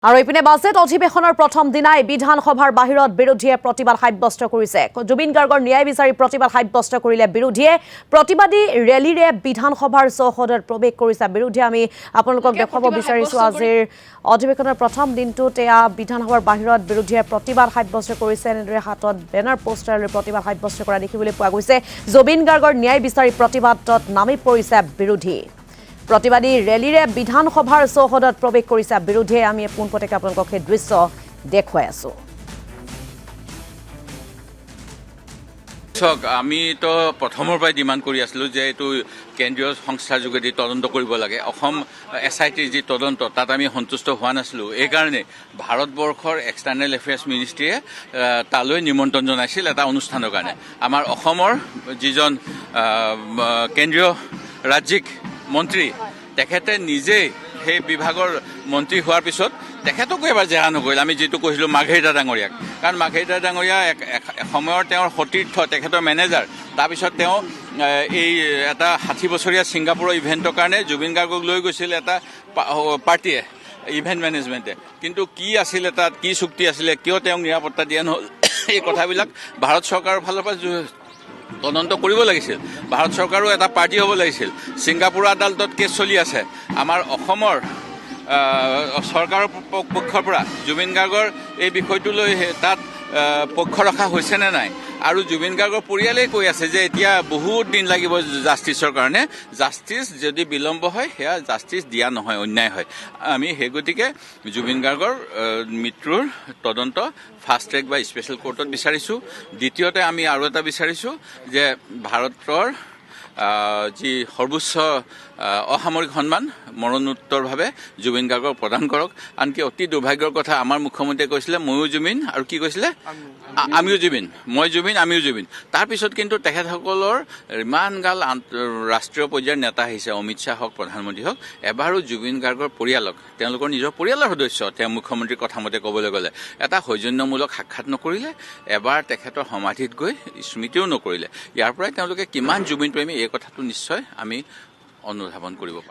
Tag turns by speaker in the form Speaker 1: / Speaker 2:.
Speaker 1: আৰু ইপিনে বাজেট অধিৱেশনৰ প্ৰথম দিনাই বিধানসভাৰ বাহিৰত বিৰোধীয়ে প্ৰতিবাদ সাব্যস্ত কৰিছে। জুবিন গাৰ্গৰ ন্যায় বিচাৰি প্ৰতিবাদ সাব্যস্ত কৰিলে বিৰোধীয়ে। প্ৰতিবাদী ৰেলীৰে বিধানসভাৰ চৌহদত প্ৰৱেশ কৰিছে বিৰোধীয়ে। আমি আপোনালোকক দেখাব বিচাৰিছো আজিৰ অধিৱেশনৰ প্ৰথম দিনটোত এয়া বিধানসভাৰ বাহিৰত বিৰোধীয়ে প্ৰতিবাদ সাব্যস্ত কৰিছে। এনেদৰে হাতত বেনাৰ পোষ্টাৰ লৈ প্ৰতিবাদ সাব্যস্ত কৰা দেখিবলৈ পোৱা গৈছে। জুবিন গাৰ্গৰ ন্যায় বিচাৰি প্ৰতিবাদত নামি পৰিছে বিৰোধী। প্ৰতিবাদী ৰেলীৰে বিধানসভাৰ চৌহদত প্ৰৱেশ কৰিছে বিৰোধীয়ে। আমি পোনপটীয়াকৈ আপোনালোকক সেই দৃশ্য দেখুৱাই আছো।
Speaker 2: আমিতো প্ৰথমৰ পৰাই ডিমাণ্ড কৰি আছিলোঁ যে এইটো কেন্দ্ৰীয় সংস্থাৰ যোগেদি তদন্ত কৰিব লাগে। অসম SITৰ যি তদন্ত তাত আমি সন্তুষ্ট হোৱা নাছিলোঁ। এইকাৰণে ভাৰতবৰ্ষৰ এক্সটাৰ্নেল এফেয়াৰ্ছ মিনিষ্ট্ৰীয়ে তালৈ নিমন্ত্ৰণ জনাইছিল এটা অনুষ্ঠানৰ কাৰণে। আমাৰ অসমৰ যিজন কেন্দ্ৰীয় ৰাজ্যিক মন্ত্ৰী তেখেতে নিজেই সেই বিভাগৰ মন্ত্ৰী হোৱাৰ পিছত তেখেতকো এবাৰ জেৰা নকৰিল। আমি যিটো কৈছিলোঁ মাৰ্ঘেৰিটা ডাঙৰীয়াক, কাৰণ মাৰ্ঘেৰিটা ডাঙৰীয়া এসময়ৰ তেওঁৰ সতীৰ্থ, তেখেতৰ মেনেজাৰ। তাৰপিছত তেওঁ এই এটা 60 বছৰীয়া ছিংগাপুৰৰ ইভেণ্টৰ কাৰণে জুবিন গাৰ্গক লৈ গৈছিল এটা পাৰ্টীয়ে, ইভেণ্ট মেনেজমেণ্টে। কিন্তু কি আছিলে তাত, কি চুক্তি আছিলে, কিয় তেওঁক নিৰাপত্তা দিয়া নহ'ল, এই কথাবিলাক ভাৰত চৰকাৰৰ ফালৰ পৰা তদন্ত কৰিব লাগিছিল। ভাৰত চৰকাৰো এটা পাৰ্টি হ'ব লাগিছিল। ছিংগাপুৰ আদালতত কেছ চলি আছে। আমাৰ অসমৰ চৰকাৰৰ পক্ষৰ পৰা জুবিন গাৰ্গৰ এই বিষয়টো লৈ তাত পক্ষ ৰখা হৈছে নে নাই। আৰু জুবিন গাৰ্গৰ পৰিয়ালেই কৈ আছে যে এতিয়া বহুত দিন লাগিব জাষ্টিছৰ কাৰণে। জাষ্টিছ যদি বিলম্ব হয় সেয়া জাষ্টিছ দিয়া নহয়, অন্যায় হয়। আমি সেই গতিকে জুবিন গাৰ্গৰ মৃত্যুৰ তদন্ত ফাষ্ট ট্ৰেক বা স্পেচিয়েল কোৰ্টত বিচাৰিছোঁ। দ্বিতীয়তে আমি আৰু এটা বিচাৰিছোঁ যে ভাৰতৰ যি সৰ্বোচ্চ অসামৰিক সন্মান মৰণোত্তৰভাৱে জুবিন গাৰ্গক প্ৰদান কৰক। আনকি অতি দুৰ্ভাগ্যৰ কথা, আমাৰ মুখ্যমন্ত্ৰীয়ে কৈছিলে ময়ো জুবিন আৰু কি কৈছিলে আমিও জুবিন, মই জুবিন আমিও জুবিন। তাৰপিছত কিন্তু তেখেতসকলৰ ইমান গাল ৰাষ্ট্ৰীয় পৰ্যায়ৰ নেতা আহিছে, অমিত শ্বাহ হওক, প্ৰধানমন্ত্ৰী হওক, এবাৰো জুবিন গাৰ্গৰ পৰিয়ালক, তেওঁলোকৰ নিজৰ পৰিয়ালৰ সদস্য, তেওঁ মুখ্যমন্ত্ৰীৰ কথামতে ক'বলৈ গ'লে এটা সৌজন্যমূলক সাক্ষাৎ নকৰিলে, এবাৰ তেখেতৰ সমাধিত গৈ স্মৃতিও নকৰিলে। ইয়াৰ পৰাই তেওঁলোকে কিমান জুবিন প্ৰেমী এই কথাটো নিশ্চয় আমি অনুধাৱন কৰিব পাৰোঁ।